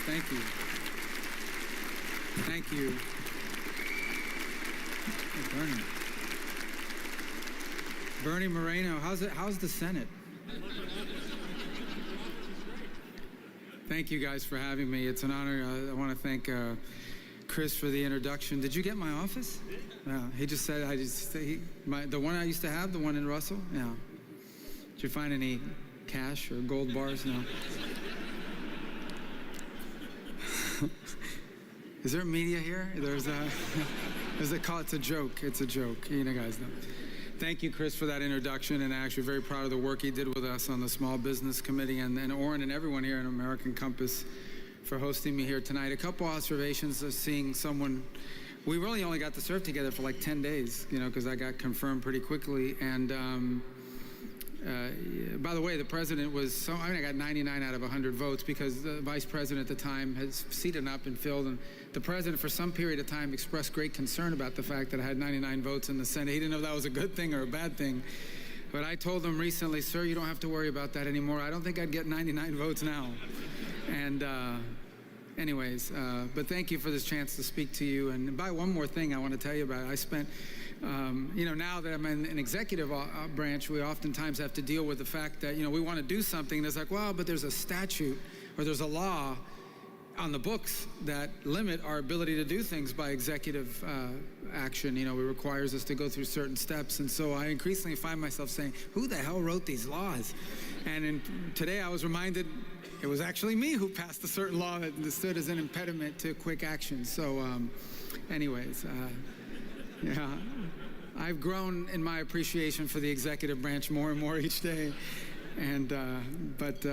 Thank you. Thank you. Oh, Bernie Moreno, how's the Senate? Thank you guys for having me. It's an honor. I want to thank Chris for the introduction. Did you get my office? Yeah. He just said, the one I used to have, the one in Russell? Yeah. Did you find any cash or gold bars? No. Is there media here? It's a joke. It's a joke. You know, guys know. Thank you, Chris, for that introduction, and actually very proud of the work he did with us on the Small Business Committee, and Oren and everyone here in American Compass for hosting me here tonight. A couple observations of seeing someone. We really only got to serve together for like 10 days, you know, because I got confirmed pretty quickly. And by the way, the president was I got 99 out of 100 votes because the vice president at the time has seated up and filled. And the president, for some period of time, expressed great concern about the fact that I had 99 votes in the Senate. He didn't know if that was a good thing or a bad thing. But I told him recently, sir, you don't have to worry about that anymore. I don't think I'd get 99 votes now. And anyways, but thank you for this chance to speak to you. And by one more thing I want to tell you about, I spent, you know, now that I'm in an executive branch, we oftentimes have to deal with the fact that, you know, we want to do something, and it's like, well, but there's a statute or there's a law on the books that limit our ability to do things by executive action. You know, it requires us to go through certain steps. And so I increasingly find myself saying, who the hell wrote these laws? And today I was reminded it was actually me who passed a certain law that stood as an impediment to quick action. So anyways, yeah, I've grown in my appreciation for the executive branch more and more each day. And but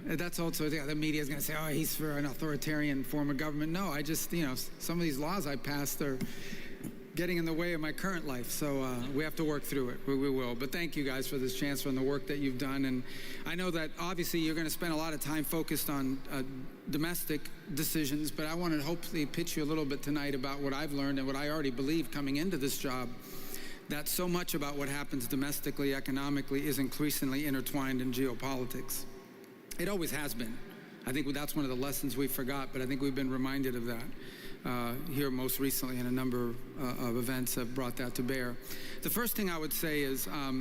that's also, the media is going to say, oh, he's for an authoritarian form of government. No, I just, you know, some of these laws I passed are getting in the way of my current life. So we have to work through it. We will. But thank you guys for this chance and the work that you've done. And I know that obviously you're going to spend a lot of time focused on domestic decisions, but I want to hopefully pitch you a little bit tonight about what I've learned and what I already believe coming into this job, that so much about what happens domestically, economically, is increasingly intertwined in geopolitics. It always has been. I think that's one of the lessons we forgot, but I think we've been reminded of that here most recently, and a number of events have brought that to bear. The first thing I would say is I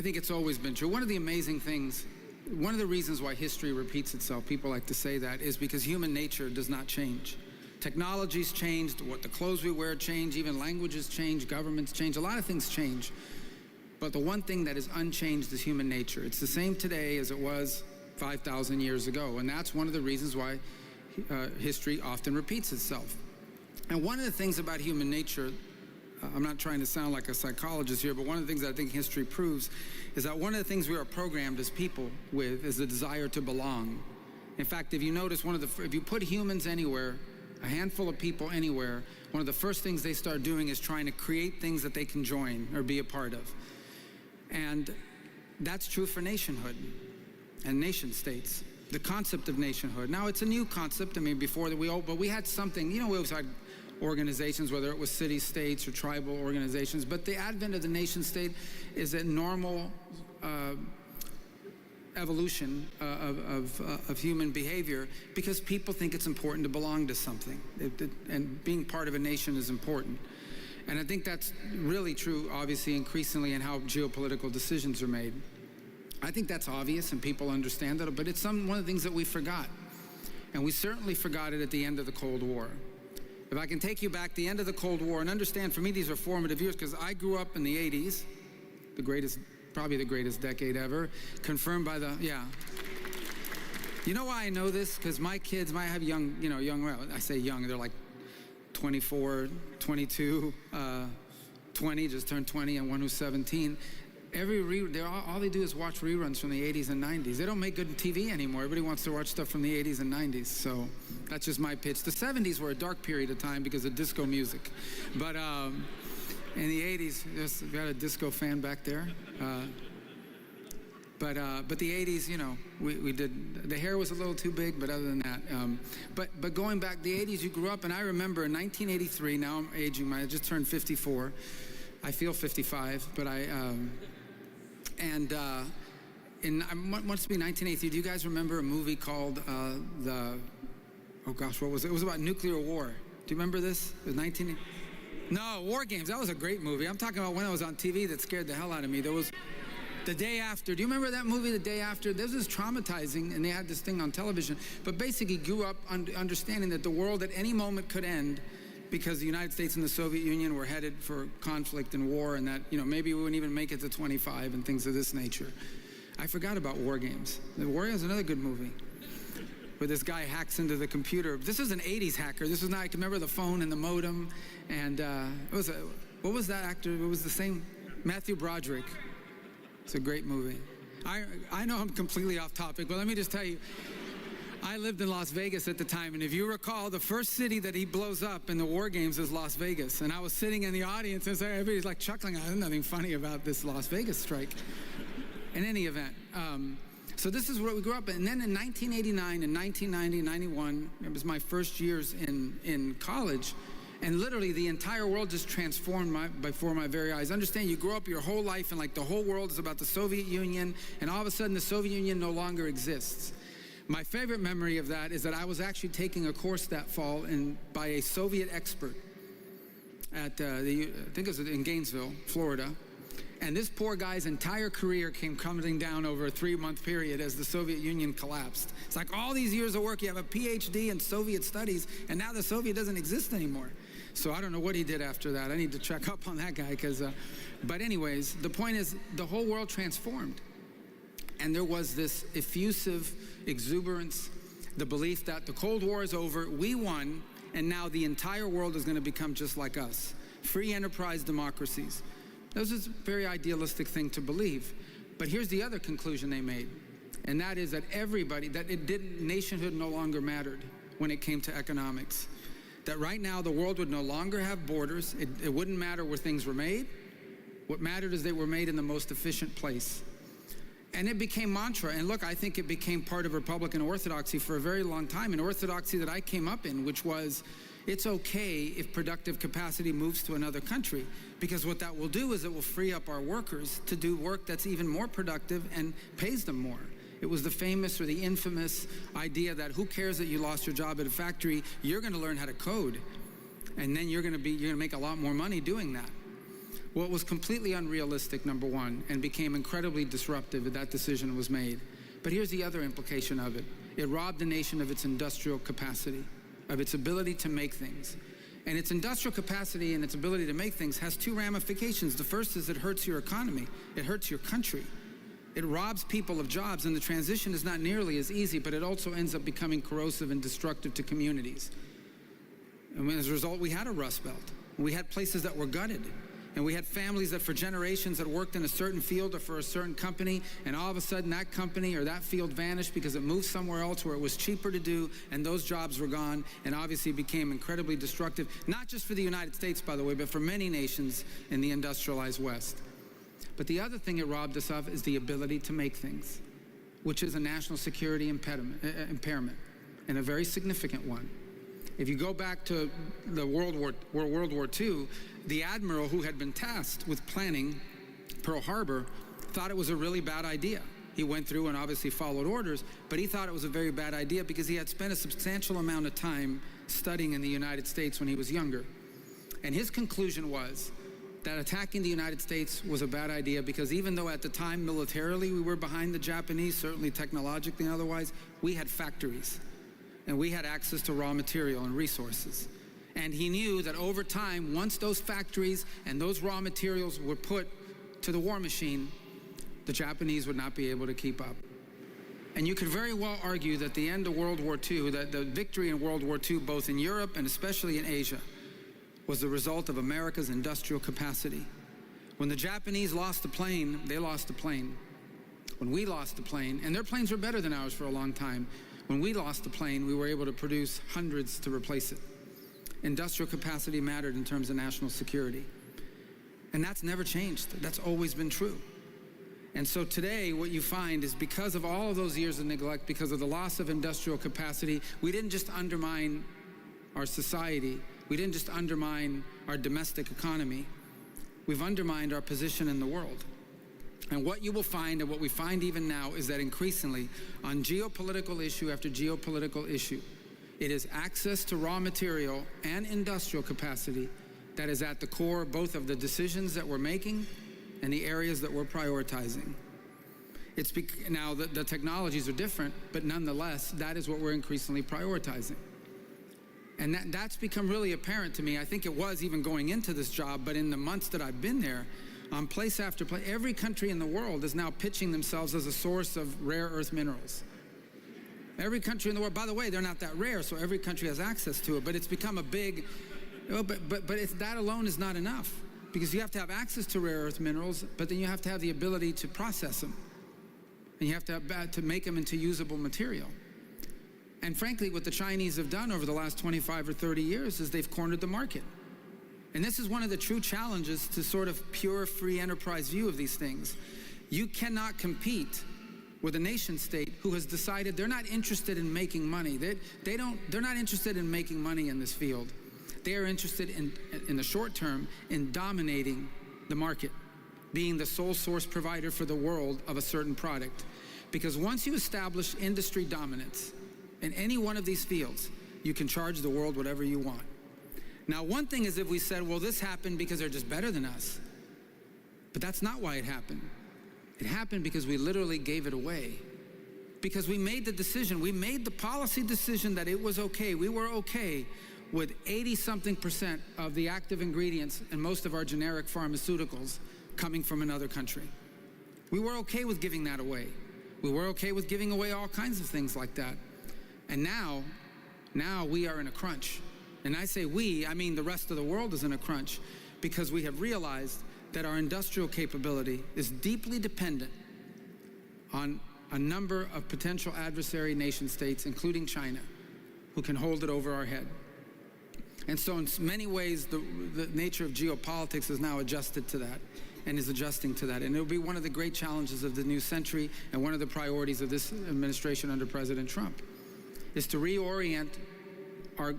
think it's always been true. One of the amazing things, one of the reasons why history repeats itself, people like to say that, is because human nature does not change. Technology's changed, what the clothes we wear change, even languages change, governments change, a lot of things change. But the one thing that is unchanged is human nature. It's the same today as it was 5,000 years ago, and that's one of the reasons why history often repeats itself. And one of the things about human nature, I'm not trying to sound like a psychologist here, but one of the things that I think history proves is that one of the things we are programmed as people with is the desire to belong. In fact, if you notice, if you put humans anywhere, a handful of people anywhere, one of the first things they start doing is trying to create things that they can join or be a part of. And that's true for nationhood and nation states. The concept of nationhood. Now, it's a new concept. I mean, before that but we had something, you know, we always had organizations, whether it was city states or tribal organizations, but the advent of the nation state is a normal evolution of human behavior because people think it's important to belong to something. And being part of a nation is important. And I think that's really true, obviously, increasingly in how geopolitical decisions are made. I think that's obvious and people understand that, but it's one of the things that we forgot. And we certainly forgot it at the end of the Cold War. If I can take you back to the end of the Cold War, and understand, for me, these are formative years because I grew up in the 80s, probably the greatest decade ever, confirmed by You know why I know this? Because my kids, I have young, well, I say young, they're like 24, 22, 20, just turned 20, and one who's 17. All they do is watch reruns from the 80s and 90s. They don't make good TV anymore. Everybody wants to watch stuff from the 80s and 90s. So that's just my pitch. The 70s were a dark period of time because of disco music. But in the 80s, we got a disco fan back there. But the 80s, you know, we did, the hair was a little too big, but other than that. But going back, the 80s, you grew up, and I remember in 1983, now I'm aging, I just turned 54. I feel 55, but must be 1983. Do you guys remember a movie called oh gosh, what was it? It was about nuclear war. Do you remember this? It was No, War Games. That was a great movie. I'm talking about when it was on TV that scared the hell out of me. There was The Day After. Do you remember that movie, The Day After? This was traumatizing, and they had this thing on television. But basically grew up understanding that the world at any moment could end because the United States and the Soviet Union were headed for conflict and war, and that, you know, maybe we wouldn't even make it to 25 and things of this nature. I forgot about War Games. The War Games is another good movie, where this guy hacks into the computer. This was an 80s hacker. This was not, I can remember the phone and the modem, and it was what was that actor? It was the same, Matthew Broderick. It's a great movie. I know I'm completely off topic, but let me just tell you, I lived in Las Vegas at the time, and if you recall, the first city that he blows up in the War Games is Las Vegas. And I was sitting in the audience, and so everybody's like chuckling. There's nothing funny about this Las Vegas strike. In any event, so this is where we grew up. And then in 1989 and 1990, 91, it was my first years in college. And literally the entire world just transformed before my very eyes. Understand, you grow up your whole life and like the whole world is about the Soviet Union, and all of a sudden the Soviet Union no longer exists. My favorite memory of that is that I was actually taking a course that fall by a Soviet expert at I think it was in Gainesville, Florida. And this poor guy's entire career came coming down over a 3-month period as the Soviet Union collapsed. It's like all these years of work, you have a PhD in Soviet studies, and now the Soviet doesn't exist anymore. So I don't know what he did after that. I need to check up on that guy, but anyways, the point is the whole world transformed. And there was this effusive exuberance, the belief that the Cold War is over, we won, and now the entire world is going to become just like us. Free enterprise democracies. This is a very idealistic thing to believe. But here's the other conclusion they made, and that is that nationhood no longer mattered when it came to economics. That right now the world would no longer have borders. It wouldn't matter where things were made. What mattered is they were made in the most efficient place. And it became mantra. And look, I think it became part of Republican orthodoxy for a very long time, an orthodoxy that I came up in, which was, it's okay if productive capacity moves to another country, because what that will do is it will free up our workers to do work that's even more productive and pays them more. It was the famous or the infamous idea that who cares that you lost your job at a factory, you're going to learn how to code, and then you're going to make a lot more money doing that. Well, it was completely unrealistic, number one, and became incredibly disruptive if that decision was made. But here's the other implication of it. It robbed the nation of its industrial capacity, of its ability to make things. And its industrial capacity and its ability to make things has two ramifications. The first is it hurts your economy. It hurts your country. It robs people of jobs, and the transition is not nearly as easy, but it also ends up becoming corrosive and destructive to communities. And as a result, we had a Rust Belt. We had places that were gutted. And we had families that for generations had worked in a certain field or for a certain company, and all of a sudden that company or that field vanished because it moved somewhere else where it was cheaper to do, and those jobs were gone, and obviously became incredibly destructive, not just for the United States, by the way, but for many nations in the industrialized West. But the other thing it robbed us of is the ability to make things, which is a national security impairment, and a very significant one. If you go back to the World War II, the admiral who had been tasked with planning Pearl Harbor thought it was a really bad idea. He went through and obviously followed orders, but he thought it was a very bad idea because he had spent a substantial amount of time studying in the United States when he was younger. And his conclusion was that attacking the United States was a bad idea because even though at the time militarily we were behind the Japanese, certainly technologically and otherwise, we had factories and we had access to raw material and resources. And he knew that over time, once those factories and those raw materials were put to the war machine, the Japanese would not be able to keep up. And you could very well argue that the end of World War II, that the victory in World War II, both in Europe and especially in Asia, was the result of America's industrial capacity. When the Japanese lost the plane, they lost the plane. When we lost the plane, and their planes were better than ours for a long time, when we lost the plane, we were able to produce hundreds to replace it. Industrial capacity mattered in terms of national security. And that's never changed. That's always been true. And so today, what you find is because of all of those years of neglect, because of the loss of industrial capacity, we didn't just undermine our society. We didn't just undermine our domestic economy. We've undermined our position in the world. And what you will find, and what we find even now, is that increasingly, on geopolitical issue after geopolitical issue, it is access to raw material and industrial capacity that is at the core both of the decisions that we're making and the areas that we're prioritizing. Now, the technologies are different, but nonetheless, that is what we're increasingly prioritizing. And that's become really apparent to me. I think it was even going into this job, but in the months that I've been there, place after place, every country in the world is now pitching themselves as a source of rare earth minerals. Every country in the world, by the way, they're not that rare, so every country has access to it, but it's become a big, that alone is not enough, because you have to have access to rare earth minerals, but then you have to have the ability to process them, and you have to make them into usable material. And frankly, what the Chinese have done over the last 25 or 30 years is they've cornered the market. And this is one of the true challenges to sort of pure free enterprise view of these things. You cannot compete with a nation state who has decided they're not interested in making money. They're not interested in making money in this field. They are interested in the short term in dominating the market, being the sole source provider for the world of a certain product. Because once you establish industry dominance in any one of these fields, you can charge the world whatever you want. Now, one thing is if we said, well, this happened because they're just better than us. But that's not why it happened. It happened because we literally gave it away. Because we made the decision, we made the policy decision that it was okay. We were okay with 80-something% of the active ingredients in most of our generic pharmaceuticals coming from another country. We were okay with giving that away. We were okay with giving away all kinds of things like that. And now we are in a crunch. And I say we, I mean the rest of the world is in a crunch, because we have realized that our industrial capability is deeply dependent on a number of potential adversary nation states, including China, who can hold it over our head. And so in many ways, the nature of geopolitics is now adjusted to that and is adjusting to that. And it'll be one of the great challenges of the new century, and one of the priorities of this administration under President Trump is to reorient our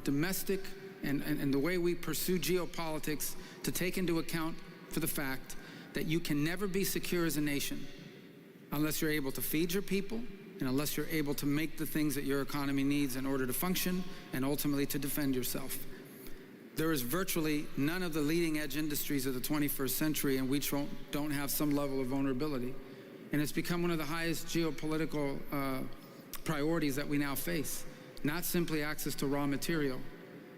domestic and the way we pursue geopolitics to take into account for the fact that you can never be secure as a nation unless you're able to feed your people and unless you're able to make the things that your economy needs in order to function and ultimately to defend yourself. There is virtually none of the leading edge industries of the 21st century in which don't have some level of vulnerability. And it's become one of the highest geopolitical priorities that we now face. Not simply access to raw material,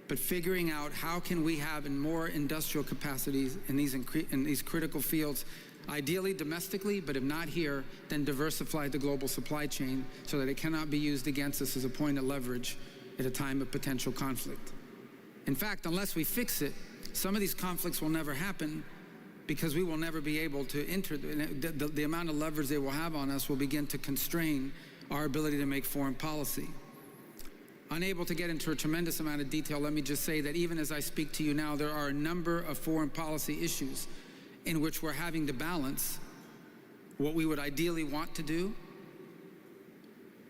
but figuring out how can we have more industrial capacities in these critical fields, ideally domestically, but if not here, then diversify the global supply chain so that it cannot be used against us as a point of leverage at a time of potential conflict. In fact, unless we fix it, some of these conflicts will never happen because we will never be able to enter, the amount of leverage they will have on us will begin to constrain our ability to make foreign policy. Unable to get into a tremendous amount of detail, let me just say that even as I speak to you now, there are a number of foreign policy issues in which we're having to balance what we would ideally want to do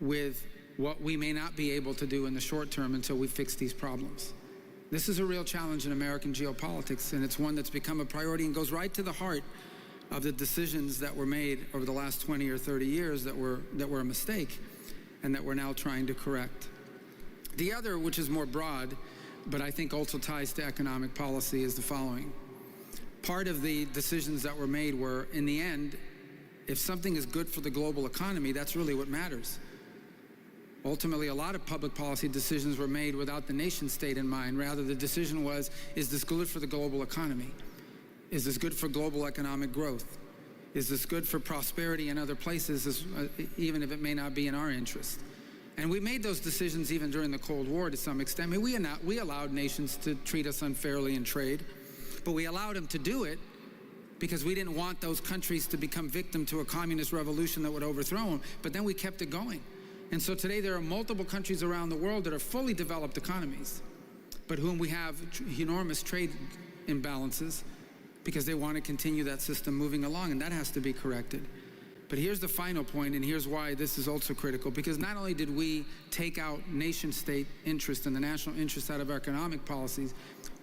with what we may not be able to do in the short term until we fix these problems. This is a real challenge in American geopolitics, and it's one that's become a priority and goes right to the heart of the decisions that were made over the last 20 or 30 years that were a mistake and that we're now trying to correct. The other, which is more broad, but I think also ties to economic policy, is the following. Part of the decisions that were made were, in the end, if something is good for the global economy, that's really what matters. Ultimately, a lot of public policy decisions were made without the nation state in mind. Rather, the decision was, is this good for the global economy? Is this good for global economic growth? Is this good for prosperity in other places, even if it may not be in our interest? And we made those decisions even during the Cold War to some extent. I mean, we allowed nations to treat us unfairly in trade, but we allowed them to do it because we didn't want those countries to become victim to a communist revolution that would overthrow them, but then we kept it going. And so today there are multiple countries around the world that are fully developed economies, but whom we have enormous trade imbalances because they want to continue that system moving along, and that has to be corrected. But here's the final point, and here's why this is also critical, because not only did we take out nation-state interest and the national interest out of our economic policies,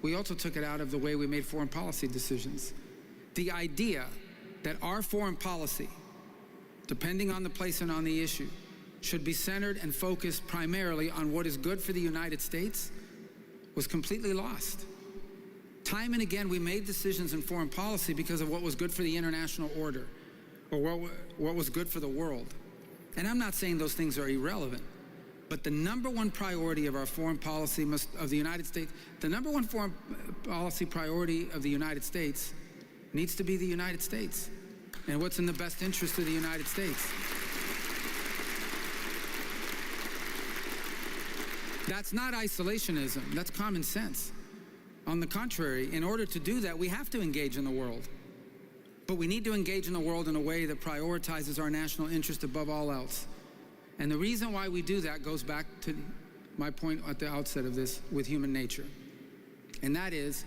we also took it out of the way we made foreign policy decisions. The idea that our foreign policy, depending on the place and on the issue, should be centered and focused primarily on what is good for the United States was completely lost. Time and again, we made decisions in foreign policy because of what was good for the international order or what was good for the world. And I'm not saying those things are irrelevant, but the number one priority of our foreign policy of the United States, the number one foreign policy priority of the United States needs to be the United States and what's in the best interest of the United States. That's not isolationism, that's common sense. On the contrary, in order to do that, we have to engage in the world. But we need to engage in the world in a way that prioritizes our national interest above all else. And the reason why we do that goes back to my point at the outset of this with human nature. And that is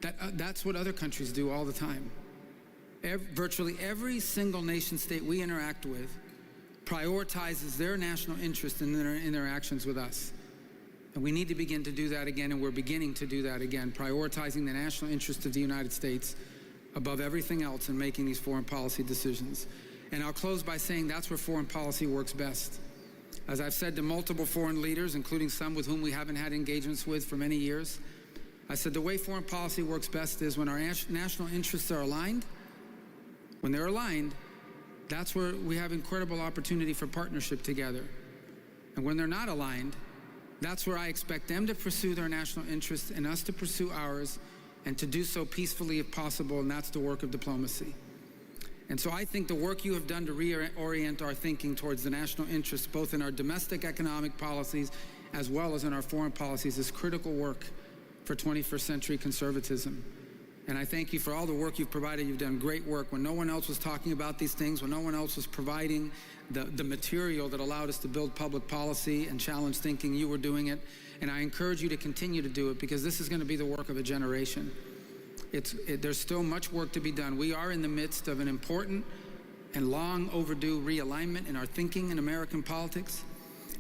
that that's what other countries do all the time. Virtually every single nation state we interact with prioritizes their national interest in their interactions with us. And we need to begin to do that again, and we're beginning to do that again, prioritizing the national interest of the United States above everything else in making these foreign policy decisions. And I'll close by saying that's where foreign policy works best. As I've said to multiple foreign leaders, including some with whom we haven't had engagements with for many years, I said the way foreign policy works best is when our national interests are aligned. When they're aligned, that's where we have incredible opportunity for partnership together. And when they're not aligned, that's where I expect them to pursue their national interests and us to pursue ours, and to do so peacefully if possible, and that's the work of diplomacy. And so I think the work you have done to reorient our thinking towards the national interests, both in our domestic economic policies as well as in our foreign policies, is critical work for 21st century conservatism. And I thank you for all the work you've provided. You've done great work. When no one else was talking about these things, when no one else was providing the material that allowed us to build public policy and challenge thinking, you were doing it. And I encourage you to continue to do it, because this is going to be the work of a generation. There's still much work to be done. We are in the midst of an important and long overdue realignment in our thinking in American politics.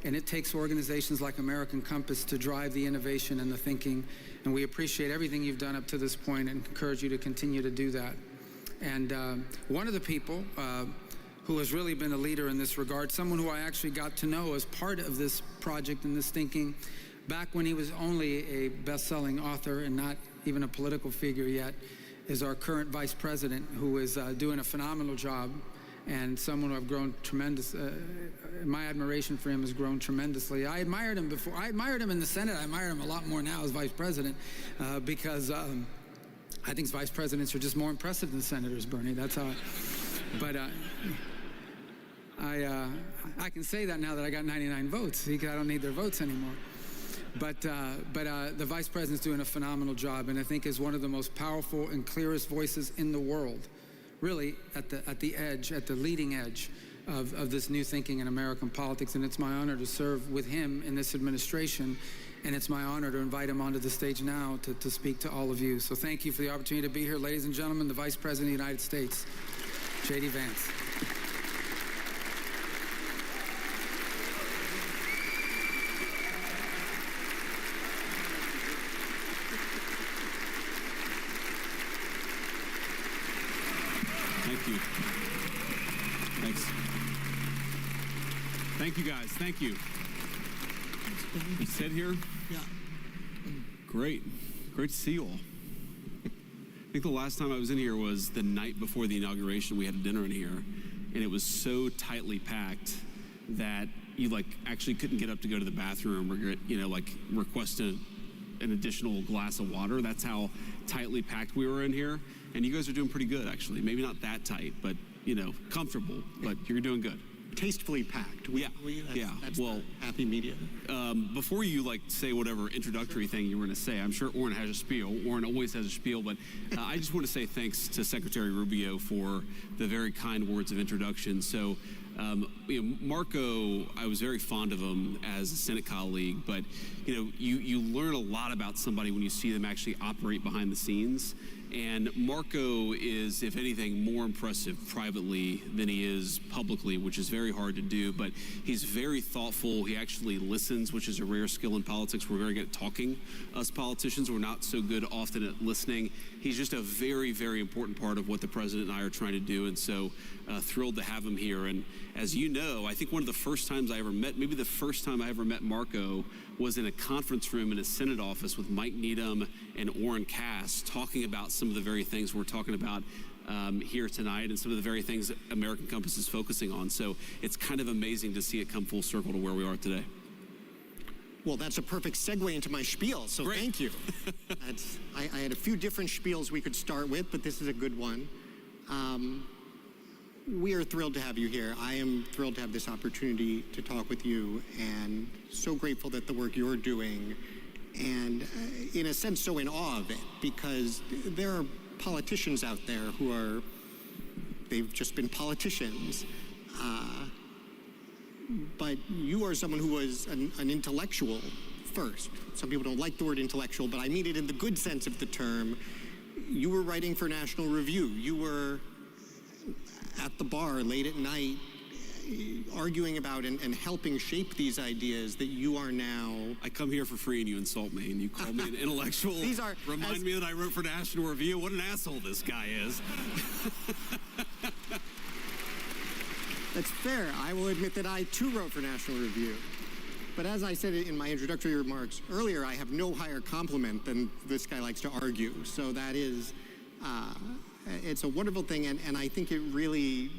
And it takes organizations like American Compass to drive the innovation and the thinking. And we appreciate everything you've done up to this point and encourage you to continue to do that. And one of the people who has really been a leader in this regard, someone who I actually got to know as part of this project and this thinking, back when he was only a best-selling author and not even a political figure yet, is our current vice president, who is doing a phenomenal job, and someone who I've grown tremendous, my admiration for him has grown tremendously. I admired him before. I admired him in the Senate. I admire him a lot more now as vice president, because I think vice presidents are just more impressive than senators, Bernie. That's how but I can say that now that I got 99 votes. I don't need their votes anymore. But the vice president's doing a phenomenal job, and I think is one of the most powerful and clearest voices in the world, really at the edge, at the leading edge of this new thinking in American politics. And it's my honor to serve with him in this administration, and it's my honor to invite him onto the stage now to speak to all of you. So thank you for the opportunity to be here, ladies and gentlemen, the Vice President of the United States, J.D. Vance. Thank you. Thanks. Thank you, guys. Thank you. You sit here? Yeah. Great. Great to see you all. I think the last time I was in here was the night before the inauguration. We had a dinner in here, and it was so tightly packed that you actually couldn't get up to go to the bathroom or request an additional glass of water. That's how tightly packed we were in here. And you guys are doing pretty good, actually. Maybe not that tight, but comfortable. But you're doing good. Tastefully packed. That's well, happy media. Before you say whatever introductory thing you were going to say, I'm sure Orrin has a spiel. Orrin always has a spiel, but I just want to say thanks to Secretary Rubio for the very kind words of introduction. So, Marco, I was very fond of him as a Senate colleague, but you learn a lot about somebody when you see them actually operate behind the scenes. And Marco is, if anything, more impressive privately than he is publicly, which is very hard to do, but he's very thoughtful. He actually listens, which is a rare skill in politics. We're very good at talking, us politicians. We're not so good often at listening. He's just a very, very important part of what the president and I are trying to do, and so thrilled to have him here. And as you know, I think one of the first times I ever met, maybe the first time I ever met Marco, was in a conference room in a Senate office with Mike Needham and Orrin Cass, talking about some of the very things we're talking about here tonight and some of the very things that American Compass is focusing on. So it's kind of amazing to see it come full circle to where we are today. Well, that's a perfect segue into my spiel, so Great. Thank you. I had a few different spiels we could start with, but this is a good one. We are thrilled to have you here. I am thrilled to have this opportunity to talk with you, and so grateful that the work you're doing, and in a sense so in awe of it, because there are politicians out there who are, they've just been politicians, but you are someone who was an intellectual first. Some people don't like the word intellectual, but I mean it in the good sense of the term. You were writing for National Review. You were at the bar late at night arguing about and helping shape these ideas that you are now. I come here for free and you insult me and you call me an intellectual. Remind me that I wrote for National Review. What an asshole this guy is. That's fair. I will admit that I too wrote for National Review. But as I said in my introductory remarks earlier, I have no higher compliment than this guy likes to argue. So that is, it's a wonderful thing, and I think it really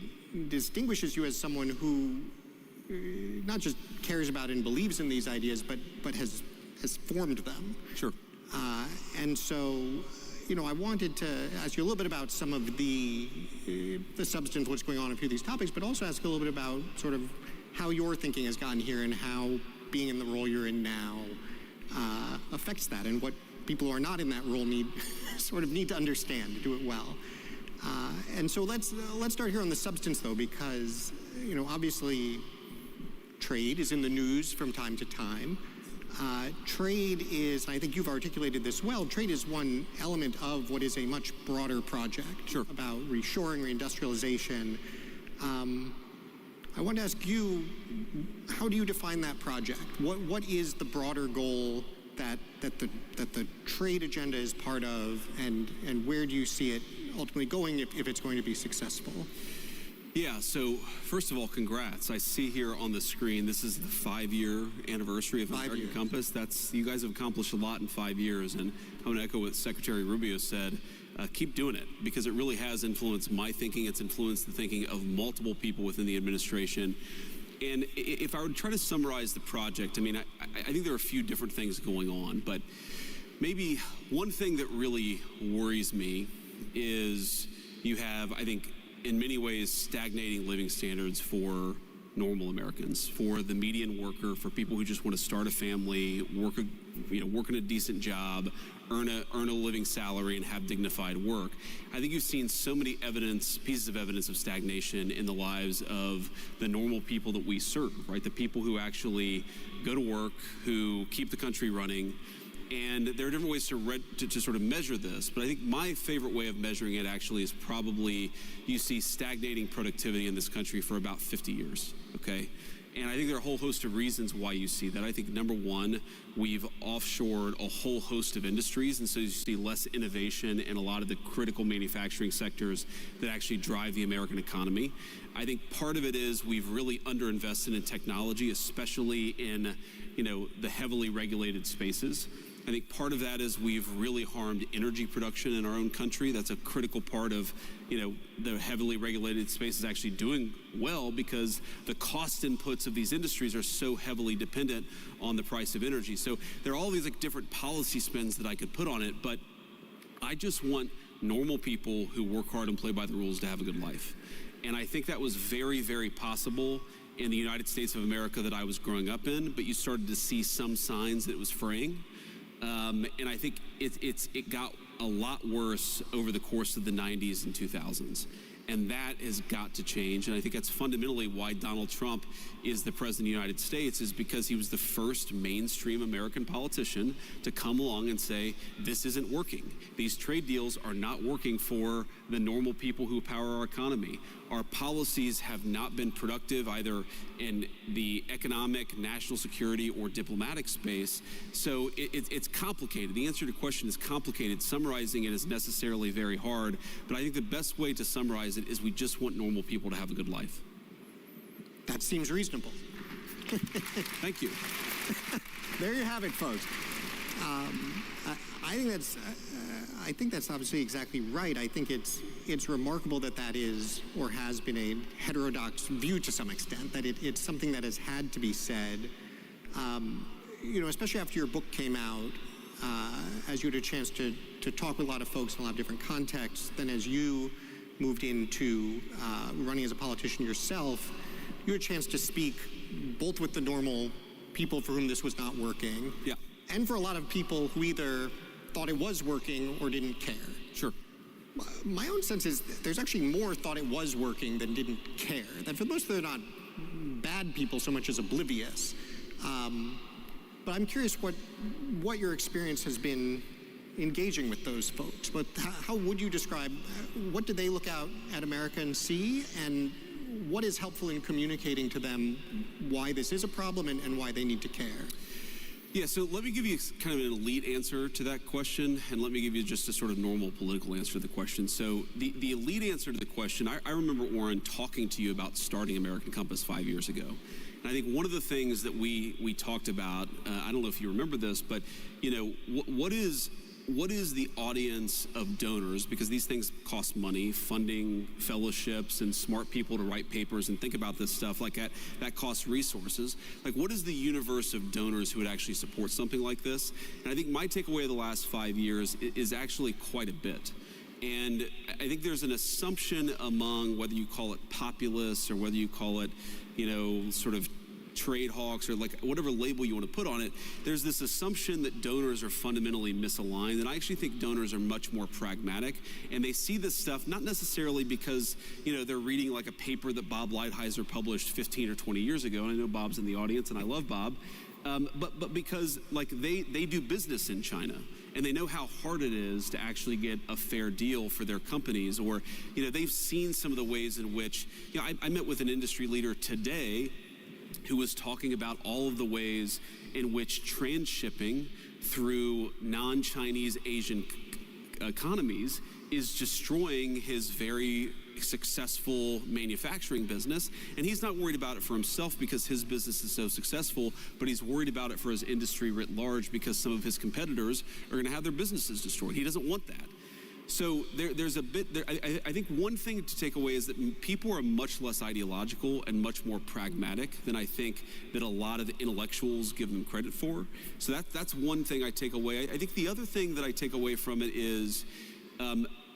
distinguishes you as someone who not just cares about and believes in these ideas, but has formed them. Sure. And so, you know, I wanted to ask you a little bit about some of the substance of what's going on in a few of these topics, but also ask a little bit about sort of how your thinking has gotten here and how being in the role you're in now affects that, and what people who are not in that role need to understand to do it well. And so let's start here on the substance, though, because, you know, obviously trade is in the news from time to time. Trade is, and I think you've articulated this well, trade is one element of what is a much broader project. Sure. About reshoring, reindustrialization. I want to ask you, how do you define that project? What is the broader goal that the trade agenda is part of, and where do you see it ultimately going if it's going to be successful? Yeah, so first of all, congrats. I see here on the screen, this is the 5-year anniversary of American Compass. You guys have accomplished a lot in 5 years, and I want to echo what Secretary Rubio said. Keep doing it, because it really has influenced my thinking. It's influenced the thinking of multiple people within the administration. And if I were to try to summarize the project, I mean, I think there are a few different things going on, but maybe one thing that really worries me is you have, I think, in many ways, stagnating living standards for normal Americans, for the median worker, for people who just want to start a family, work in a decent job, earn a living salary, and have dignified work. I think you've seen so many pieces of evidence of stagnation in the lives of the normal people that we serve, right? The people who actually go to work, who keep the country running. And there are different ways to sort of measure this, but I think my favorite way of measuring it actually is probably you see stagnating productivity in this country for about 50 years, okay? And I think there are a whole host of reasons why you see that. I think, number one, we've offshored a whole host of industries, and so you see less innovation in a lot of the critical manufacturing sectors that actually drive the American economy. I think part of it is we've really underinvested in technology, especially in, the heavily regulated spaces. I think part of that is we've really harmed energy production in our own country. That's a critical part of, the heavily regulated space is actually doing well because the cost inputs of these industries are so heavily dependent on the price of energy. So there are all these different policy spins that I could put on it, but I just want normal people who work hard and play by the rules to have a good life. And I think that was very, very possible in the United States of America that I was growing up in, but you started to see some signs that it was fraying. And I think it got a lot worse over the course of the 90s and 2000s. And that has got to change. And I think that's fundamentally why Donald Trump is the president of the United States, is because he was the first mainstream American politician to come along and say, this isn't working. These trade deals are not working for the normal people who power our economy. Our policies have not been productive either in the economic, national security, or diplomatic space. So it's complicated. The answer to the question is complicated. Summarizing it is necessarily very hard. But I think the best way to summarize it is we just want normal people to have a good life. That seems reasonable. Thank you. There you have it, folks. I think that's obviously exactly right. I think it's remarkable that that is or has been a heterodox view to some extent, that it's something that has had to be said. Especially after your book came out, as you had a chance to talk with a lot of folks in a lot of different contexts, then as you moved into running as a politician yourself, you had a chance to speak both with the normal people for whom this was not working, and for a lot of people who either thought it was working or didn't care. Sure. My own sense is there's actually more thought it was working than didn't care. That for most, they're not bad people so much as oblivious. But I'm curious what your experience has been engaging with those folks. But how would you describe, what do they look out at America and see, and what is helpful in communicating to them why this is a problem and why they need to care? Yeah, so let me give you kind of an elite answer to that question, and let me give you just a sort of normal political answer to the question. So the elite answer to the question, I remember, Warren, talking to you about starting American Compass 5 years ago. And I think one of the things that we talked about, I don't know if you remember this, but what is the audience of donors, because these things cost money, funding fellowships and smart people to write papers and think about this stuff, like that costs resources. Like, what is the universe of donors who would actually support something like this? And I think my takeaway of the last 5 years is actually quite a bit. And I think there's an assumption among, whether you call it populists or whether you call it, sort of trade hawks or like whatever label you want to put on it, there's this assumption that donors are fundamentally misaligned. And I actually think donors are much more pragmatic, and they see this stuff not necessarily because, they're reading like a paper that Bob Lighthizer published 15 or 20 years ago. And I know Bob's in the audience and I love Bob. But because like they do business in China, and they know how hard it is to actually get a fair deal for their companies, or, they've seen some of the ways in which, I met with an industry leader today who was talking about all of the ways in which transshipping through non-Chinese Asian economies is destroying his very successful manufacturing business. And he's not worried about it for himself because his business is so successful, but he's worried about it for his industry writ large because some of his competitors are going to have their businesses destroyed. He doesn't want that. So there's a bit there. I think one thing to take away is that people are much less ideological and much more pragmatic than I think that a lot of the intellectuals give them credit for. So that's one thing I take away. I think the other thing that I take away from it is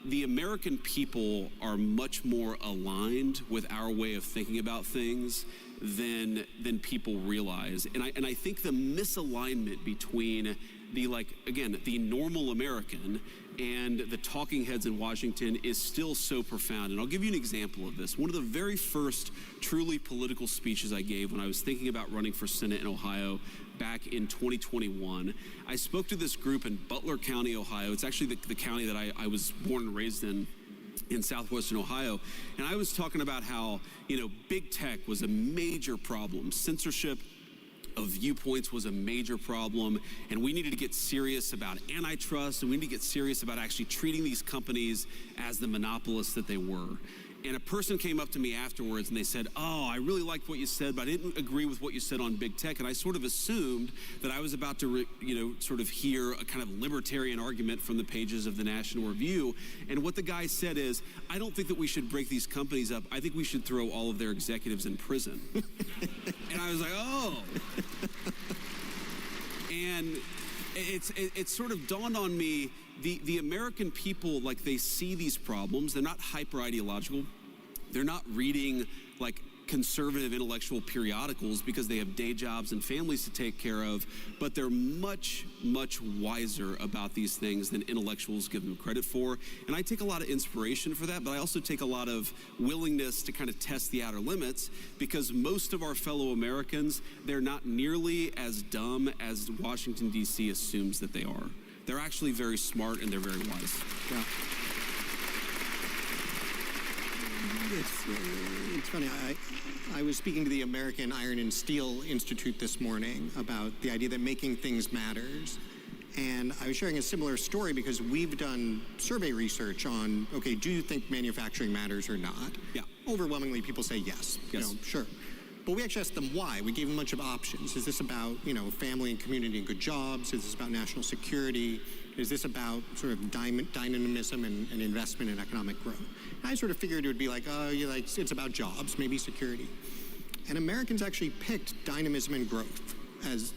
the American people are much more aligned with our way of thinking about things than people realize. And I think the misalignment between the normal American and the talking heads in Washington is still so profound. And I'll give you an example of this. One of the very first truly political speeches I gave when I was thinking about running for Senate in Ohio back in 2021, I spoke to this group in Butler County, Ohio. It's actually the county that I was born and raised in southwestern Ohio. And I was talking about how, big tech was a major problem. Censorship of viewpoints was a major problem, and we needed to get serious about antitrust, and we need to get serious about actually treating these companies as the monopolists that they were. And a person came up to me afterwards and they said, "Oh, I really liked what you said, but I didn't agree with what you said on big tech." And I sort of assumed that I was about to, sort of hear a kind of libertarian argument from the pages of the National Review. And what the guy said is, "I don't think that we should break these companies up. I think we should throw all of their executives in prison." And I was like, "Oh." And it sort of dawned on me, the American people, like, they see these problems. They're not hyper ideological. They're not reading like conservative intellectual periodicals because they have day jobs and families to take care of, but they're much, much wiser about these things than intellectuals give them credit for. And I take a lot of inspiration for that, but I also take a lot of willingness to kind of test the outer limits, because most of our fellow Americans, they're not nearly as dumb as Washington, D.C. assumes that they are. They're actually very smart and they're very wise. Yeah. It's funny. I was speaking to the American Iron and Steel Institute this morning about the idea that making things matters. And I was sharing a similar story because we've done survey research on, okay, do you think manufacturing matters or not? Yeah. Overwhelmingly, people say yes. Yes. Sure. But we actually asked them why. We gave them a bunch of options. Is this about, family and community and good jobs? Is this about national security? Is this about sort of dynamism and investment and economic growth? And I sort of figured it would be like, it's about jobs, maybe security. And Americans actually picked dynamism and growth as,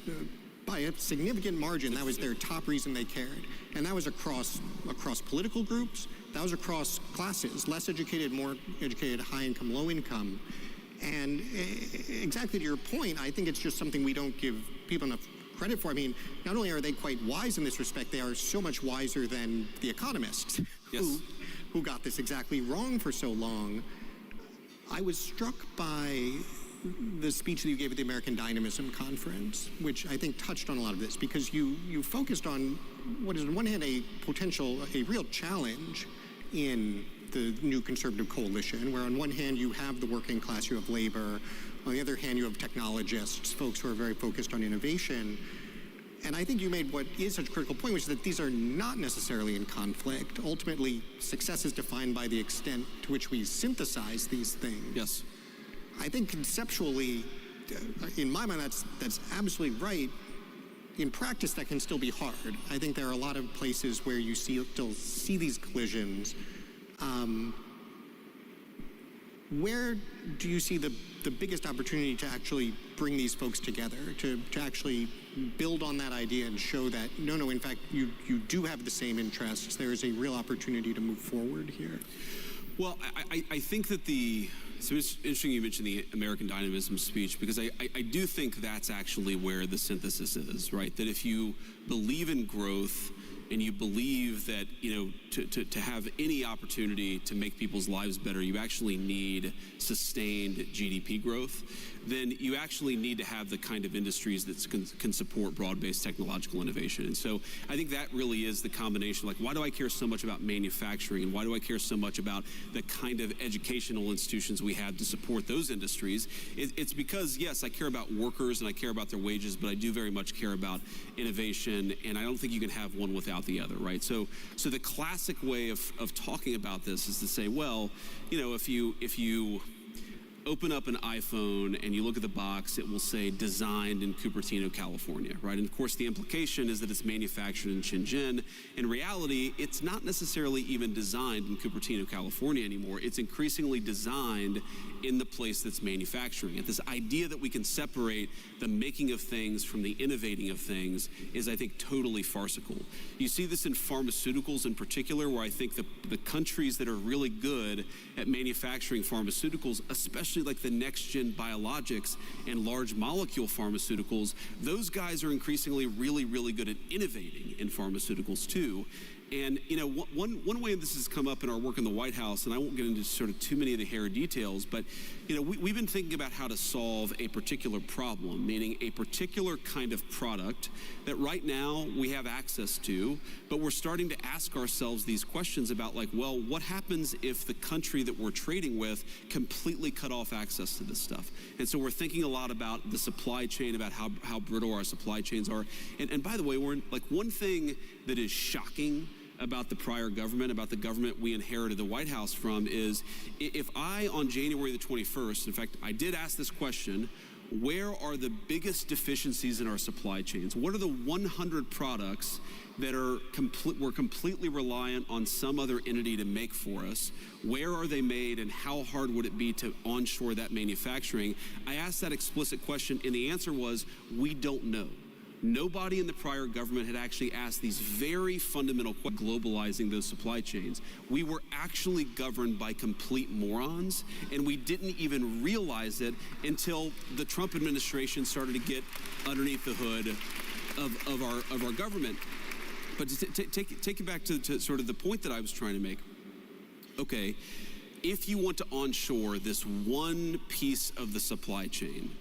by a significant margin, that was their top reason they cared. And that was across political groups. That was across classes, less educated, more educated, high income, low income. And exactly to your point, I think it's just something we don't give people enough credit for. I mean, not only are they quite wise in this respect, they are so much wiser than the economists who got this exactly wrong for so long. I was struck by the speech that you gave at the American Dynamism Conference, which I think touched on a lot of this, because you focused on what is on one hand a real challenge in the new conservative coalition, where on one hand you have the working class, you have labor, on the other hand you have technologists, folks who are very focused on innovation. And I think you made what is such a critical point, which is that these are not necessarily in conflict. Ultimately, success is defined by the extent to which we synthesize these things. Yes. I think conceptually, in my mind, that's absolutely right. In practice, that can still be hard. I think there are a lot of places where you still see these collisions. Where do you see the biggest opportunity to actually bring these folks together, to actually build on that idea and show that, no, in fact, you do have the same interests. There is a real opportunity to move forward here? Well, I think that so it's interesting you mentioned the American Dynamism speech, because I do think that's actually where the synthesis is, right? That if you believe in growth and you believe that, to have any opportunity to make people's lives better, you actually need sustained GDP growth, then you actually need to have the kind of industries that can support broad-based technological innovation. And so I think that really is the combination. Like, why do I care so much about manufacturing, and why do I care so much about the kind of educational institutions we have to support those industries? It's because, yes, I care about workers and I care about their wages, but I do very much care about innovation, and I don't think you can have one without the other, right? So the classic way of talking about this is to say, well, if you open up an iPhone and you look at the box, it will say designed in Cupertino, California, right? And of course, the implication is that it's manufactured in Shenzhen. In reality, it's not necessarily even designed in Cupertino, California anymore. It's increasingly designed in the place that's manufacturing it. This idea that we can separate the making of things from the innovating of things is, I think, totally farcical. You see this in pharmaceuticals in particular, where I think the countries that are really good at manufacturing pharmaceuticals, especially like the next-gen biologics and large molecule pharmaceuticals, those guys are increasingly really, really good at innovating in pharmaceuticals too. And, one way this has come up in our work in the White House, and I won't get into sort of too many of the hair details, but, we've been thinking about how to solve a particular problem, meaning a particular kind of product that right now we have access to, but we're starting to ask ourselves these questions about, like, well, what happens if the country that we're trading with completely cut off access to this stuff? And so we're thinking a lot about the supply chain, about how brittle our supply chains are. And by the way, one thing that is shocking about the prior government, about the government we inherited the White House from, is if I, on January the 21st, in fact, I did ask this question, where are the biggest deficiencies in our supply chains? What are the 100 products that we're completely reliant on some other entity to make for us? Where are they made, and how hard would it be to onshore that manufacturing? I asked that explicit question, and the answer was, we don't know. Nobody in the prior government had actually asked these very fundamental questions, globalizing those supply chains. We were actually governed by complete morons, and we didn't even realize it until the Trump administration started to get underneath the hood of our government. But to take it back to sort of the point that I was trying to make, okay, if you want to onshore this one piece of the supply chain,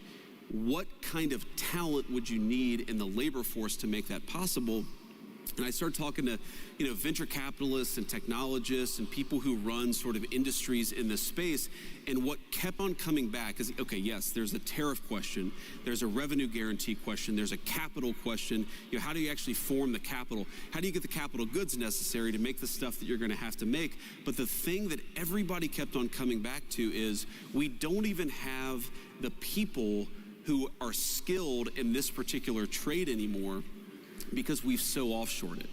what kind of talent would you need in the labor force to make that possible? And I started talking to, venture capitalists and technologists and people who run sort of industries in this space. And what kept on coming back is, okay, yes, there's a tariff question, there's a revenue guarantee question, there's a capital question. How do you actually form the capital? How do you get the capital goods necessary to make the stuff that you're going to have to make? But the thing that everybody kept on coming back to is we don't even have the people who are skilled in this particular trade anymore because we've so offshored it.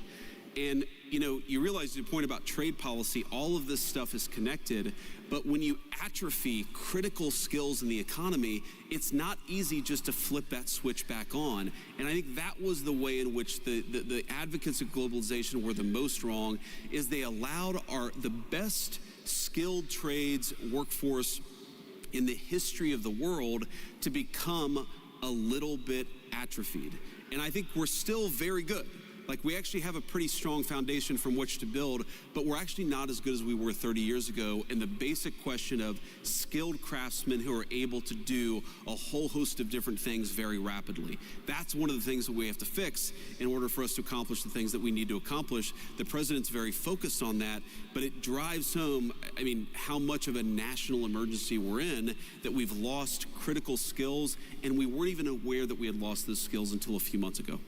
And, you realize your point about trade policy, all of this stuff is connected, but when you atrophy critical skills in the economy, it's not easy just to flip that switch back on. And I think that was the way in which the advocates of globalization were the most wrong, is they allowed the best skilled trades workforce in the history of the world to become a little bit atrophied. And I think we're still very good. Like, we actually have a pretty strong foundation from which to build, but we're actually not as good as we were 30 years ago in the basic question of skilled craftsmen who are able to do a whole host of different things very rapidly. That's one of the things that we have to fix in order for us to accomplish the things that we need to accomplish. The president's very focused on that, but it drives home, how much of a national emergency we're in, that we've lost critical skills, and we weren't even aware that we had lost those skills until a few months ago.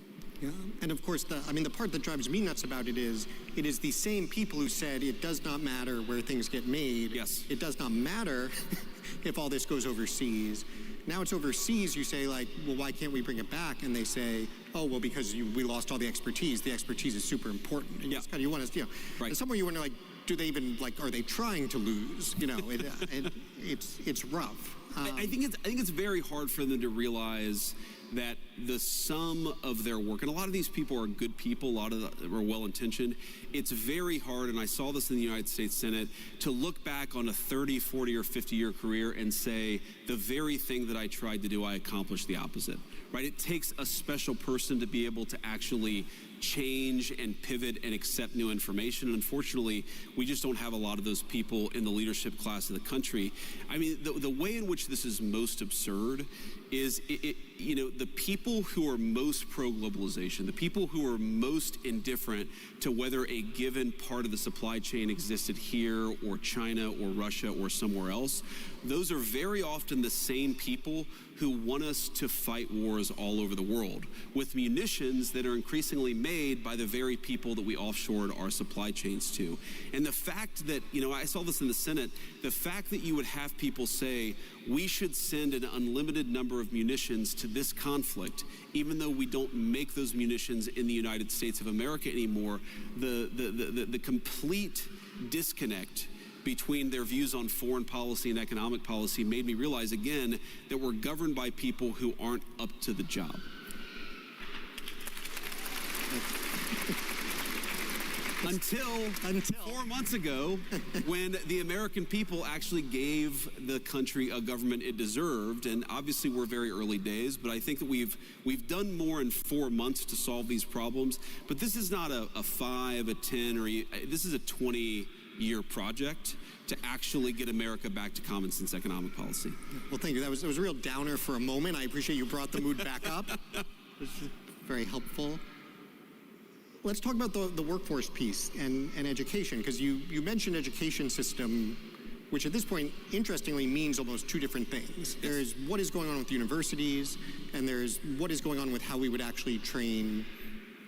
Yeah, and of course, the part that drives me nuts about it is the same people who said it does not matter where things get made. Yes. It does not matter if all this goes overseas. Now it's overseas, you say, like, well, why can't we bring it back? And they say, oh, well, because we lost all the expertise. The expertise is super important. And you want to, right. And somewhere you wonder, like, do they even, like, are they trying to lose? It's rough. I think it's very hard for them to realize that the sum of their work, and a lot of these people are good people, a lot of them are well-intentioned, it's very hard, and I saw this in the United States Senate, to look back on a 30, 40, or 50-year career and say, the very thing that I tried to do, I accomplished the opposite, right? It takes a special person to be able to actually change and pivot and accept new information. And unfortunately, we just don't have a lot of those people in the leadership class of the country. The way in which this is most absurd is, the people who are most pro-globalization, the people who are most indifferent to whether a given part of the supply chain existed here or China or Russia or somewhere else, those are very often the same people who want us to fight wars all over the world with munitions that are increasingly made by the very people that we offshored our supply chains to. And the fact that, I saw this in the Senate, the fact that you would have people say, we should send an unlimited number of munitions to this conflict, even though we don't make those munitions in the United States of America anymore, the complete disconnect between their views on foreign policy and economic policy made me realize again that we're governed by people who aren't up to the job. Until 4 months ago, when the American people actually gave the country a government it deserved. And obviously we're very early days, but I think that we've done more in 4 months to solve these problems. But this is not a 5, a 10, this is a 20-year project to actually get America back to common sense economic policy. Well, thank you. It was a real downer for a moment. I appreciate you brought the mood back up. It was very helpful. Let's talk about the workforce piece and education, because you mentioned education system, which at this point, interestingly, means almost two different things. There's what is going on with universities, and there's what is going on with how we would actually train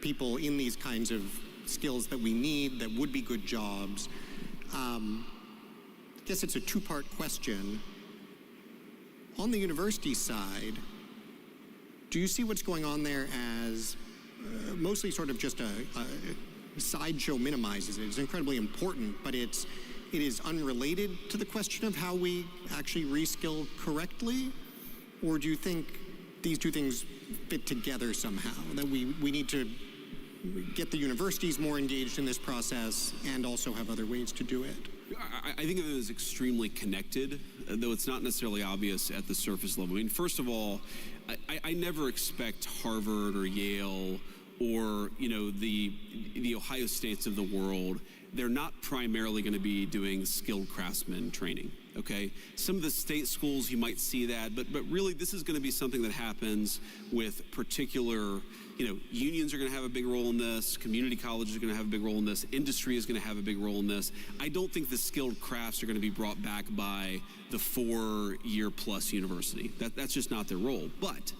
people in these kinds of skills that we need, that would be good jobs. I guess it's a two-part question. On the university side, do you see what's going on there as mostly sort of just a sideshow minimizes it? It's incredibly important, but it is unrelated to the question of how we actually reskill correctly? Or do you think these two things fit together somehow, that we need to get the universities more engaged in this process and also have other ways to do it? I think of it as extremely connected, though it's not necessarily obvious at the surface level. I mean, first of all, I never expect Harvard or Yale or, you know, the Ohio States of the world. They're not primarily going to be doing skilled craftsman training, okay? Some of the state schools, you might see that, but really this is going to be something that happens with particular, you know, unions are going to have a big role in this, community colleges are going to have a big role in this, industry is going to have a big role in this. I don't think the skilled crafts are going to be brought back by the 4-year plus university. That's just not their role. But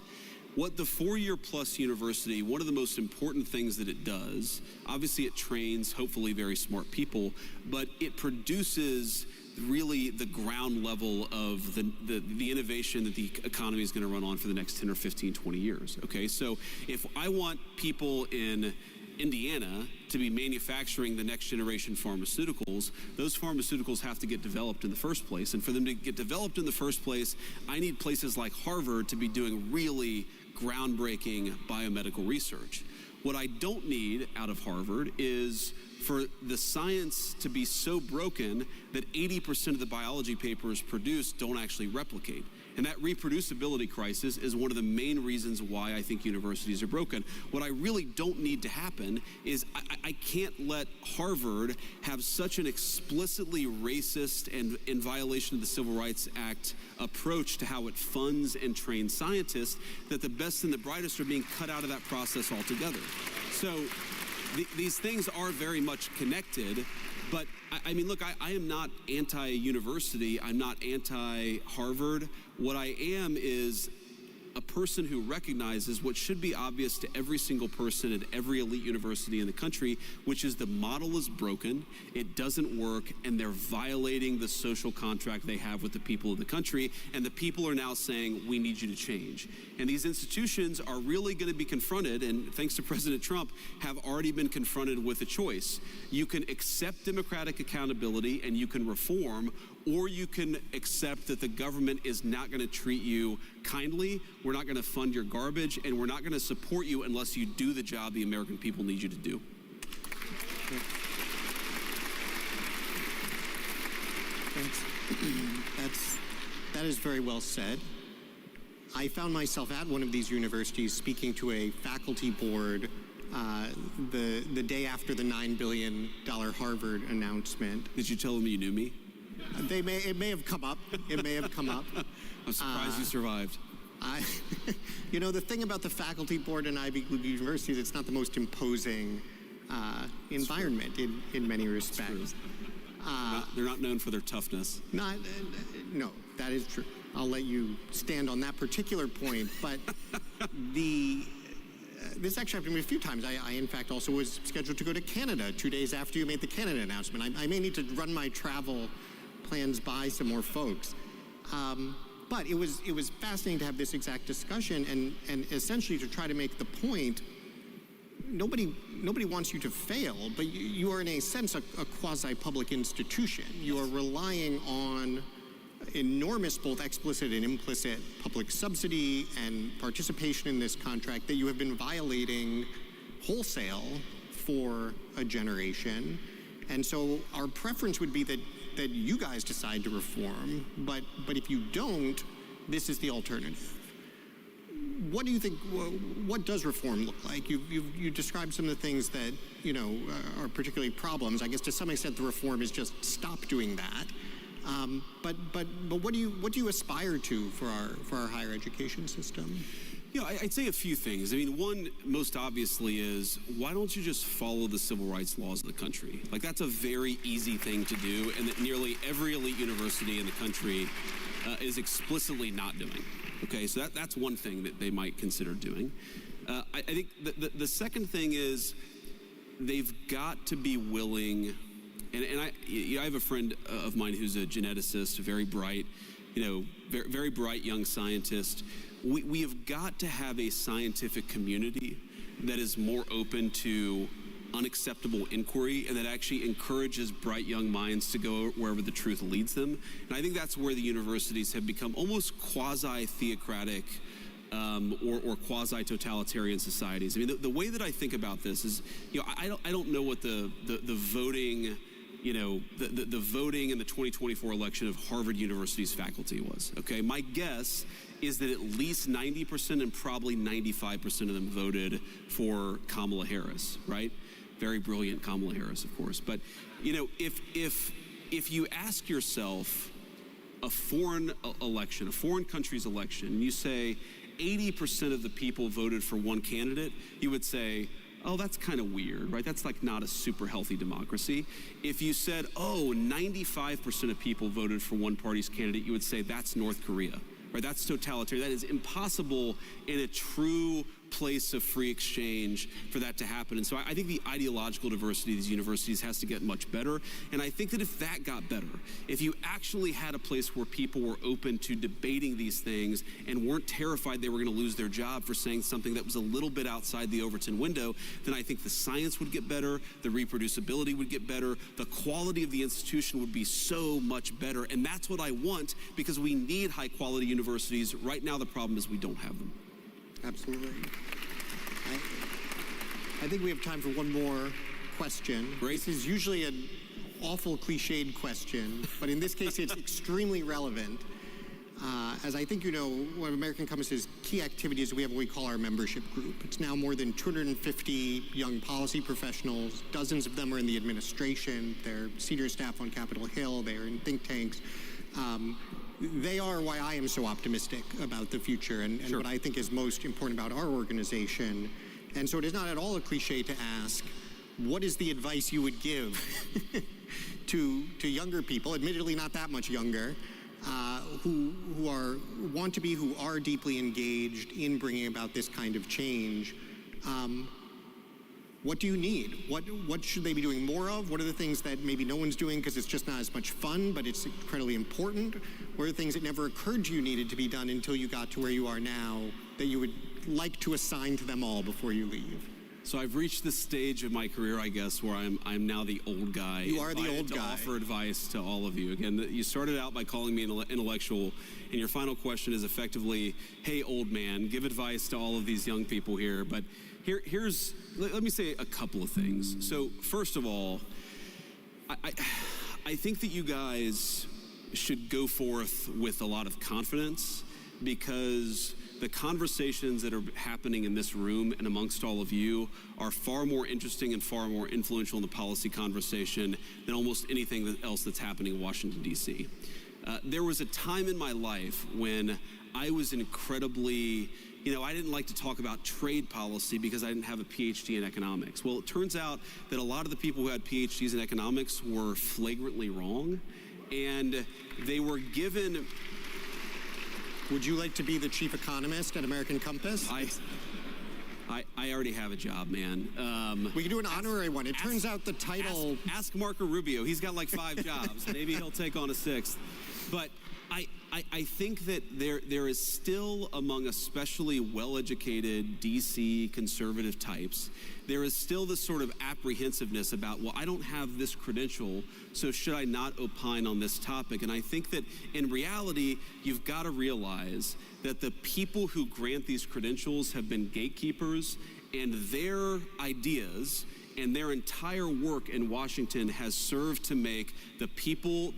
what the 4-year plus university, one of the most important things that it does, obviously it trains hopefully very smart people, but it produces really the ground level of the innovation that the economy is going to run on for the next 10 or 15, 20 years, okay? So if I want people in Indiana to be manufacturing the next generation pharmaceuticals, those pharmaceuticals have to get developed in the first place. And for them to get developed in the first place, I need places like Harvard to be doing really groundbreaking biomedical research. What I don't need out of Harvard is for the science to be so broken that 80% of the biology papers produced don't actually replicate. And that reproducibility crisis is one of the main reasons why I think universities are broken. What I really don't need to happen is I can't let Harvard have such an explicitly racist and in violation of the Civil Rights Act approach to how it funds and trains scientists that the best and the brightest are being cut out of that process altogether. So these things are very much connected. But I mean, look, I am not anti-university. I'm not anti-Harvard. What I am is a person who recognizes what should be obvious to every single person at every elite university in the country, which is the model is broken, it doesn't work, and they're violating the social contract they have with the people of the country, and the people are now saying, we need you to change. And these institutions are really going to be confronted, and thanks to President Trump, have already been confronted with a choice. You can accept democratic accountability and you can reform, or you can accept that the government is not going to treat you kindly, we're not going to fund your garbage, and we're not going to support you unless you do the job the American people need you to do. Thanks. That is very well said. I found myself at one of these universities speaking to a faculty board the day after the $9 billion Harvard announcement. Did you tell them you knew me? It may have come up. It may have come up. I'm surprised you survived. You know, the thing about the faculty board in Ivy League universities, it's not the most imposing environment in many respects. They're not known for their toughness. No, that is true. I'll let you stand on that particular point. But this actually happened to me a few times. I in fact, also was scheduled to go to Canada 2 days after you made the Canada announcement. I may need to run my travel plans by some more folks. But it was fascinating to have this exact discussion and essentially to try to make the point, nobody wants you to fail, but you are in a sense a quasi-public institution. You are relying on enormous both explicit and implicit public subsidy and participation in this contract that you have been violating wholesale for a generation. And so our preference would be that you guys decide to reform, but if you don't, this is the alternative. What do you think, what does reform look like? You described some of the things that, you know, are particularly problems. I guess to some extent the reform is just stop doing that. But what do you aspire to for our higher education system? You know, I'd say a few things. I mean, one, most obviously, is why don't you just follow the civil rights laws of the country? Like, that's a very easy thing to do, and that nearly every elite university in the country is explicitly not doing. Okay, so that's one thing that they might consider doing. I think the second thing is they've got to be willing, and I have a friend of mine who's a geneticist, very bright, you know, very bright young scientist. We have got to have a scientific community that is more open to unacceptable inquiry and that actually encourages bright young minds to go wherever the truth leads them. And I think that's where the universities have become almost quasi-theocratic or quasi-totalitarian societies. I mean, the way that I think about this is, I don't know what the voting, the voting in the 2024 election of Harvard University's faculty was. Okay, my guess is that at least 90% and probably 95% of them voted for Kamala Harris, right? Very brilliant Kamala Harris, of course. But if you ask yourself a foreign election, a foreign country's election, and you say 80% of the people voted for one candidate, you would say, oh, that's kind of weird, right? That's like not a super healthy democracy. If you said, oh, 95% of people voted for one party's candidate, you would say that's North Korea, right? That's totalitarian. That is impossible in a true place of free exchange for that to happen. And so I think the ideological diversity of these universities has to get much better. And I think that if that got better, if you actually had a place where people were open to debating these things and weren't terrified they were going to lose their job for saying something that was a little bit outside the Overton window, then I think the science would get better, the reproducibility would get better, the quality of the institution would be so much better. And that's what I want, because we need high quality universities. Right now the problem is we don't have them. Absolutely. I think we have time for one more question. Great. This is usually an awful cliched question, but in this case it's extremely relevant. As I think you know, one of American Compass's key activities, we have what we call our membership group. It's now more than 250 young policy professionals. Dozens of them are in the administration. They're senior staff on Capitol Hill. They're in think tanks. They are why I am so optimistic about the future and Sure. what I think is most important about our organization. And so it is not at all a cliche to ask, what is the advice you would give to younger people, admittedly not that much younger, who are deeply engaged in bringing about this kind of change? What do you need? What should they be doing more of? What are the things that maybe no one's doing because it's just not as much fun, but it's incredibly important? What are the things that never occurred to you needed to be done until you got to where you are now that you would like to assign to them all before you leave? So I've reached this stage of my career, I guess, where I'm now the old guy. You are the old to guy. offer advice to all of you. Again, you started out by calling me an intellectual, and your final question is effectively, hey, old man, give advice to all of these young people here. But let me say a couple of things. So first of all, I think that you guys should go forth with a lot of confidence, because the conversations that are happening in this room and amongst all of you are far more interesting and far more influential in the policy conversation than almost anything else that's happening in Washington, D.C. There was a time in my life when I was incredibly, I didn't like to talk about trade policy because I didn't have a PhD in economics. Well, it turns out that a lot of the people who had PhDs in economics were flagrantly wrong, and they were given... Would you like to be the chief economist at American Compass? I already have a job, man. We can do an honorary one. It turns out the title... Ask Marco Rubio. He's got like 5 jobs. Maybe he'll take on a 6th. But I think that there is still, among especially well-educated DC conservative types, there is still this sort of apprehensiveness about, well, I don't have this credential, so should I not opine on this topic? And I think that in reality, you've got to realize that the people who grant these credentials have been gatekeepers, and their ideas and their entire work in Washington has served to make the people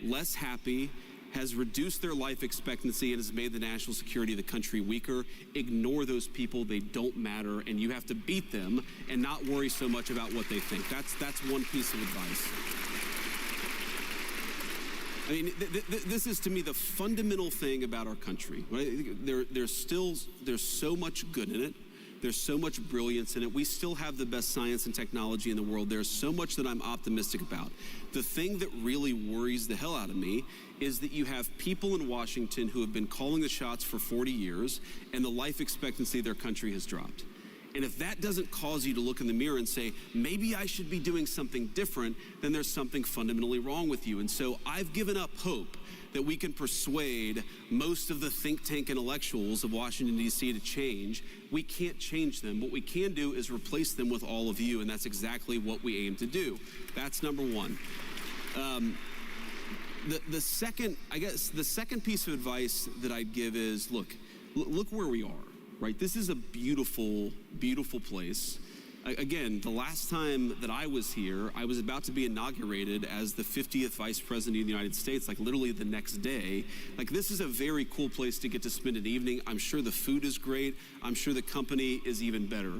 less happy, has reduced their life expectancy, and has made the national security of the country weaker. Ignore those people. They don't matter, and you have to beat them and not worry so much about what they think. That's one piece of advice. I mean, this is, to me, the fundamental thing about our country. Right? There's so much good in it. There's so much brilliance in it. We still have the best science and technology in the world. There's so much that I'm optimistic about. The thing that really worries the hell out of me is that you have people in Washington who have been calling the shots for 40 years, and the life expectancy of their country has dropped. And if that doesn't cause you to look in the mirror and say, maybe I should be doing something different, then there's something fundamentally wrong with you. And so I've given up hope that we can persuade most of the think tank intellectuals of Washington, D.C. to change. We can't change them. What we can do is replace them with all of you, and that's exactly what we aim to do. That's number one. The second piece of advice that I'd give is, look, look where we are, right? This is a beautiful, beautiful place. Again, the last time that I was here, I was about to be inaugurated as the 50th Vice President of the United States, like literally the next day. Like, this is a very cool place to get to spend an evening. I'm sure the food is great. I'm sure the company is even better.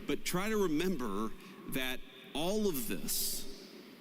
But try to remember that all of this,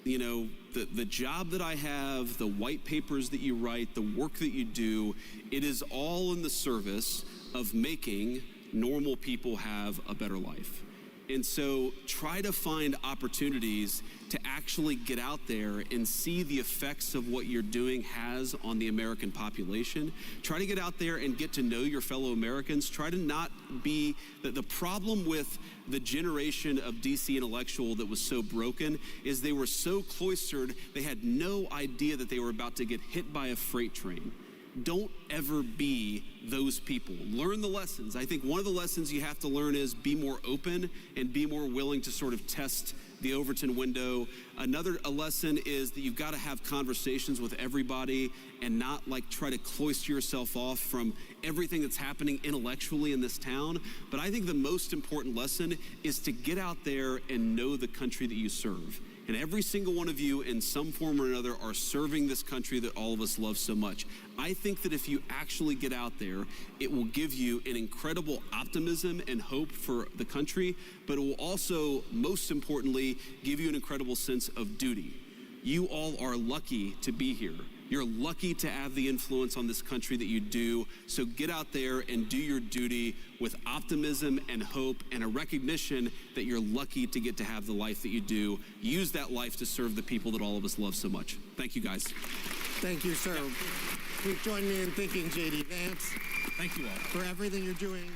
you know, the job that I have, the white papers that you write, the work that you do, it is all in the service of making normal people have a better life. And so try to find opportunities to actually get out there and see the effects of what you're doing has on the American population. Try to get out there and get to know your fellow Americans. Try to not be the problem with the generation of DC intellectual that was so broken is they were so cloistered, they had no idea that they were about to get hit by a freight train. Don't ever be those people. Learn the lessons. I think one of the lessons you have to learn is be more open and be more willing to sort of test the Overton window. A lesson is that you've got to have conversations with everybody and not like try to cloister yourself off from everything that's happening intellectually in this town. But I think the most important lesson is to get out there and know the country that you serve. And every single one of you in some form or another are serving this country that all of us love so much. I think that if you actually get out there, it will give you an incredible optimism and hope for the country, but it will also, most importantly, give you an incredible sense of duty. You all are lucky to be here. You're lucky to have the influence on this country that you do. So get out there and do your duty with optimism and hope and a recognition that you're lucky to get to have the life that you do. Use that life to serve the people that all of us love so much. Thank you, guys. Thank you, sir. Please join me in thanking J.D. Vance. Thank you all. For everything you're doing.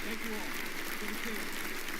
Thank you all.